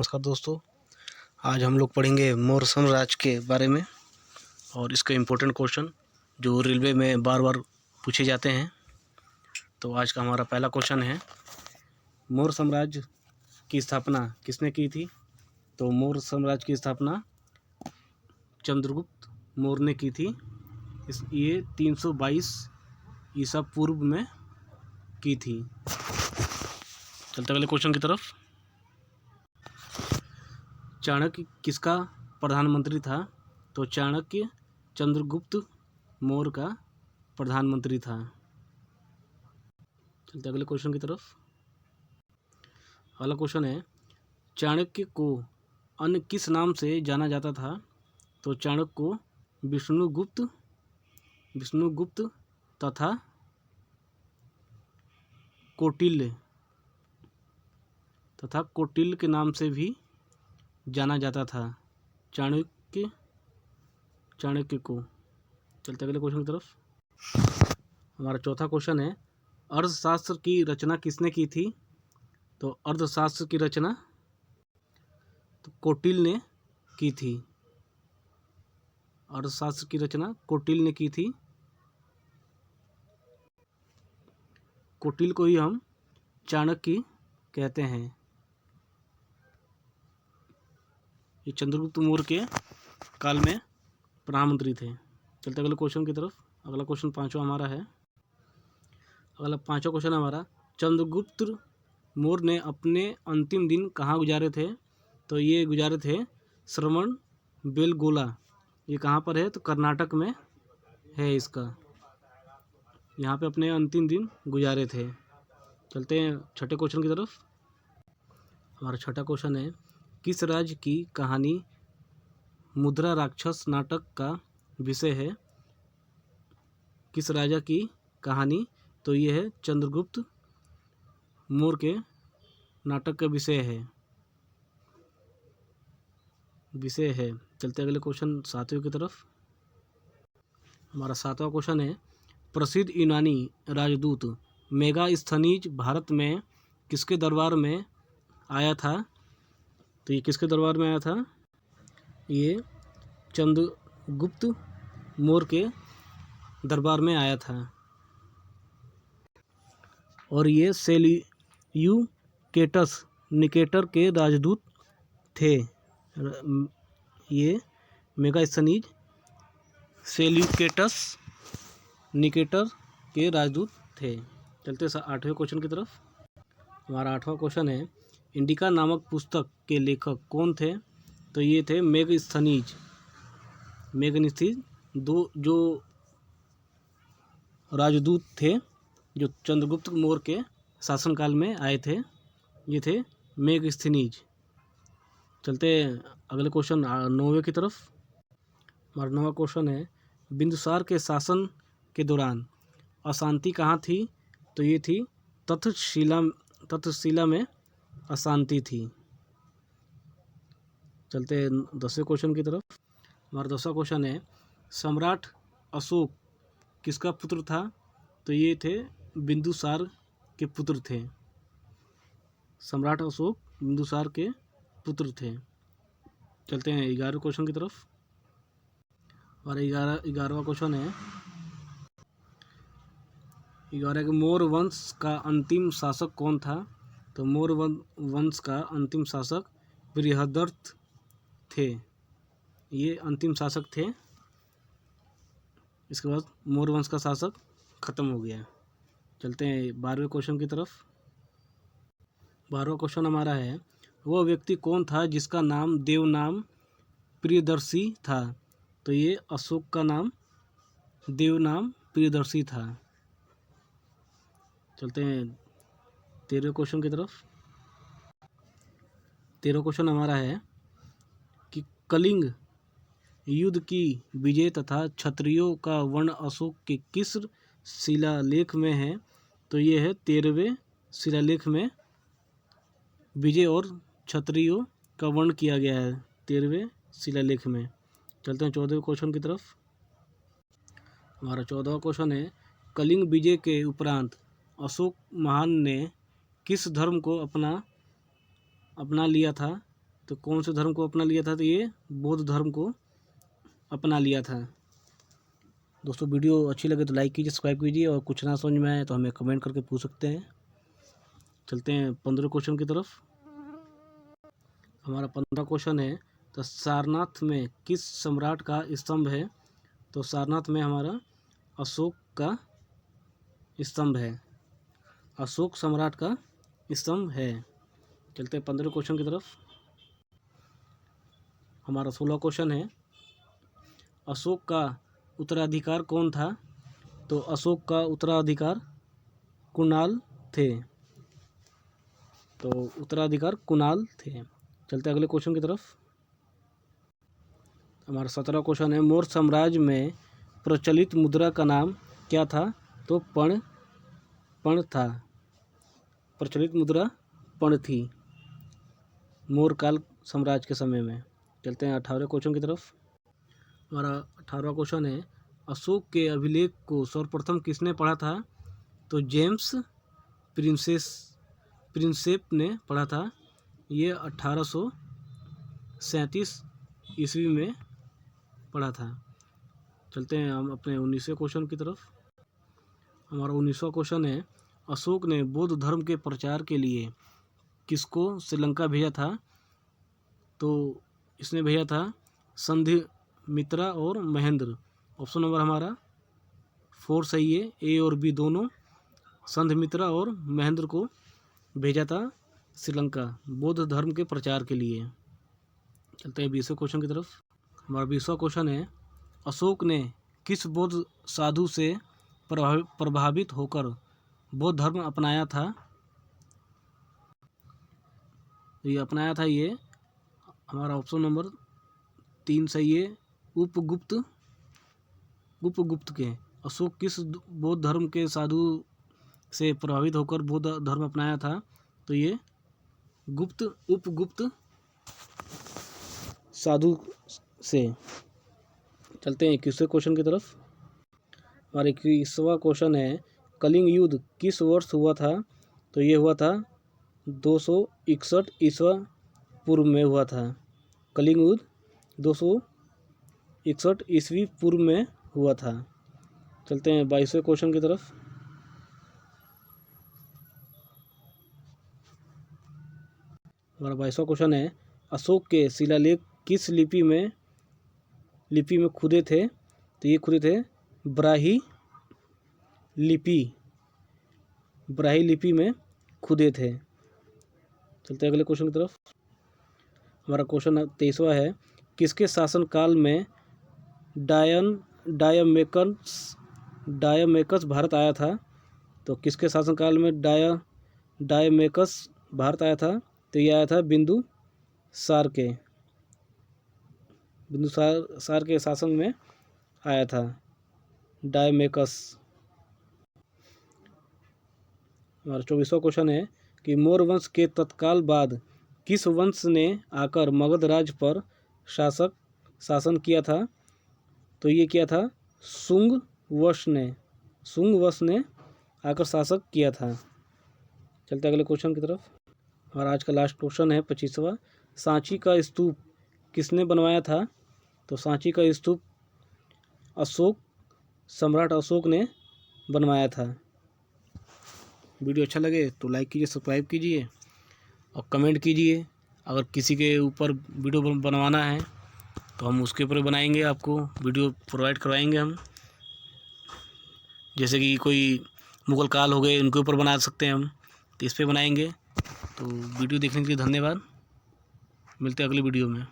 नमस्कार दोस्तों, आज हम लोग पढ़ेंगे मौर्य साम्राज्य के बारे में और इसके इम्पोर्टेंट क्वेश्चन जो रेलवे में बार बार पूछे जाते हैं। तो आज का हमारा पहला क्वेश्चन है, मौर्य साम्राज्य की स्थापना किसने की थी? तो मौर्य साम्राज्य की स्थापना चंद्रगुप्त मौर्य ने की थी। ये 322 ईसा पूर्व में की थी। चलते अगले क्वेश्चन की तरफ। चाणक्य किसका प्रधानमंत्री था? तो चाणक्य चंद्रगुप्त मौर्य का प्रधानमंत्री था। चलते अगले क्वेश्चन की तरफ। अगला क्वेश्चन है, चाणक्य को अन्य किस नाम से जाना जाता था? तो चाणक्य को विष्णुगुप्त तथा कौटिल्य के नाम से भी जाना जाता था चाणक्य को। चलते अगले क्वेश्चन की तरफ। हमारा चौथा क्वेश्चन है, अर्थशास्त्र की रचना किसने की थी? तो अर्थशास्त्र की रचना तो कौटिल्य ने की थी। अर्थशास्त्र की रचना कौटिल्य ने की थी। कौटिल्य को ही हम चाणक्य कहते हैं। ये चंद्रगुप्त मौर्य के काल में प्रधानमंत्री थे। चलते अगले क्वेश्चन की तरफ। अगला क्वेश्चन पांचवा हमारा है। अगला पांचवा क्वेश्चन हमारा, चंद्रगुप्त मौर्य ने अपने अंतिम दिन कहाँ गुजारे थे? तो ये गुजारे थे श्रवण बेलगोला। ये कहाँ पर है? तो कर्नाटक में है इसका। यहाँ पे अपने अंतिम दिन गुजारे थे। चलते हैं छठे क्वेश्चन की तरफ। हमारा छठा क्वेश्चन है, किस राज्य की कहानी मुद्रा राक्षस नाटक का विषय है? किस राजा की कहानी? तो ये है चंद्रगुप्त मौर्य के नाटक का विषय है। चलते अगले क्वेश्चन सातवें की तरफ। हमारा सातवां क्वेश्चन है, प्रसिद्ध यूनानी राजदूत मेगास्थनीज भारत में किसके दरबार में आया था? तो ये किसके दरबार में आया था? ये चंद्रगुप्त मौर्य के दरबार में आया था और ये सेल्यूकेटस निकेटर के राजदूत थे। ये मेगास्थनीज सेल्यूकेटस निकेटर के राजदूत थे। चलते आठवें क्वेश्चन की तरफ। हमारा आठवां क्वेश्चन है, इंडिका नामक पुस्तक के लेखक कौन थे? तो ये थे मेगास्थनीज। दो जो राजदूत थे जो चंद्रगुप्त मौर्य के शासनकाल में आए थे, ये थे मेगास्थनीज। चलते अगले क्वेश्चन नौवें की तरफ। हमारा नौवां क्वेश्चन है, बिंदुसार के शासन के दौरान अशांति कहाँ थी? तो ये थी तक्षशिला में अशांति थी। चलते 10वें क्वेश्चन की तरफ। हमारा 10वां क्वेश्चन है, सम्राट अशोक किसका पुत्र था? तो ये थे बिंदुसार के पुत्र थे। सम्राट अशोक बिंदुसार के पुत्र थे। चलते हैं 11वें क्वेश्चन की तरफ। और 11वां क्वेश्चन है, 11 के मौर्य वंश का अंतिम शासक कौन था? तो मौर्य वंश का अंतिम शासक बृहद्रथ थे। ये अंतिम शासक थे। इसके बाद मौर्य वंश का शासक खत्म हो गया। चलते हैं 12वें क्वेश्चन की तरफ। 12वां क्वेश्चन हमारा है, वह व्यक्ति कौन था जिसका नाम देवनाम प्रियदर्शी था? तो ये अशोक का नाम देवनाम प्रियदर्शी था। चलते हैं 13वें क्वेश्चन की तरफ। 13वां क्वेश्चन हमारा है कि कलिंग युद्ध की विजय तथा क्षत्रियों का वर्ण अशोक के किस शिलालेख में है? तो ये है 13वें शिलालेख में विजय और क्षत्रियों का वर्ण किया गया है 13वें शिलालेख में। चलते हैं 14वें क्वेश्चन की तरफ। हमारा 14वां क्वेश्चन है, कलिंग विजय के उपरांत अशोक महान ने किस धर्म को अपना लिया था? तो कौन से धर्म को अपना लिया था? तो ये बौद्ध धर्म को अपना लिया था। दोस्तों वीडियो अच्छी लगे तो लाइक कीजिए, सब्सक्राइब कीजिए, और कुछ ना समझ में आए तो हमें कमेंट करके पूछ सकते हैं। चलते हैं 15 क्वेश्चन की तरफ। हमारा 15 क्वेश्चन है, तो सारनाथ में किस सम्राट का स्तंभ है? तो सारनाथ में हमारा अशोक का स्तंभ है, अशोक सम्राट का स्तंभ है। चलते हैं 15 क्वेश्चन की तरफ। हमारा 16 क्वेश्चन है, अशोक का उत्तराधिकार कौन था? तो अशोक का उत्तराधिकार कुणाल थे, तो उत्तराधिकार कुणाल थे। चलते अगले क्वेश्चन की तरफ। हमारा 17 क्वेश्चन है, मौर्य साम्राज्य में प्रचलित मुद्रा का नाम क्या था? तो पण था, प्रचलित मुद्रा पण थी मौर्य काल साम्राज्य के समय में। चलते हैं 18वें क्वेश्चन की तरफ। हमारा 18वां क्वेश्चन है, अशोक के अभिलेख को सर्वप्रथम किसने पढ़ा था? तो जेम्स प्रिंसेप ने पढ़ा था। ये 1837 ईस्वी में पढ़ा था। चलते हैं हम अपने 19वें क्वेश्चन की तरफ। हमारा 19वां क्वेश्चन है, अशोक ने बौद्ध धर्म के प्रचार के लिए किसको श्रीलंका भेजा था? तो इसने भेजा था संधिमित्रा और महेंद्र। ऑप्शन नंबर हमारा 4 सही है, ए और बी दोनों। संधिमित्रा और महेंद्र को भेजा था श्रीलंका बौद्ध धर्म के प्रचार के लिए। चलते हैं 20वें क्वेश्चन की तरफ। हमारा 20वां क्वेश्चन है, अशोक ने किस बौद्ध साधु से प्रभावित होकर बौद्ध धर्म अपनाया था? ये अपनाया था ये हमारा ऑप्शन नंबर 3 सही है, उपगुप्त के। अशोक किस बौद्ध धर्म के साधु से प्रभावित होकर बौद्ध धर्म अपनाया था? तो ये उपगुप्त साधु से। चलते हैं 21वें क्वेश्चन की तरफ। हमारा 21वां क्वेश्चन है, कलिंग युद्ध किस वर्ष हुआ था? तो ये हुआ था 261 ईस्वी पूर्व में हुआ था। कलिंग युद्ध 261 ईस्वी पूर्व में हुआ था। चलते हैं 22वें क्वेश्चन की तरफ। हमारा 22वां क्वेश्चन है, अशोक के शिलालेख किस लिपि में खुदे थे? तो ये खुदे थे ब्राही लिपि में खुदे थे। चलते हैं अगले क्वेश्चन की तरफ। हमारा क्वेश्चन 23वां है, किसके शासन काल में डायमेकस भारत आया था? तो किसके शासन काल में डायमेकस भारत आया था? तो ये आया था बिंदुसार के शासन में आया था डायमेकस। हमारा 24वां क्वेश्चन है कि मौर्य वंश के तत्काल बाद किस वंश ने आकर मगध राज्य पर शासन किया था? तो ये किया था शुंग वंश ने आकर शासक किया था। चलते अगले क्वेश्चन की तरफ। और आज का लास्ट क्वेश्चन है 25वां, सांची का स्तूप किसने बनवाया था? तो सांची का स्तूप सम्राट अशोक ने बनवाया था। वीडियो अच्छा लगे तो लाइक कीजिए, सब्सक्राइब कीजिए और कमेंट कीजिए। अगर किसी के ऊपर वीडियो बनवाना है तो हम उसके ऊपर बनाएंगे, आपको वीडियो प्रोवाइड करवाएंगे हम। जैसे कि कोई मुगल काल हो गए, उनके ऊपर बना सकते हैं हम, तो इस पर बनाएंगे। तो वीडियो देखने के लिए धन्यवाद। मिलते हैं अगले वीडियो में।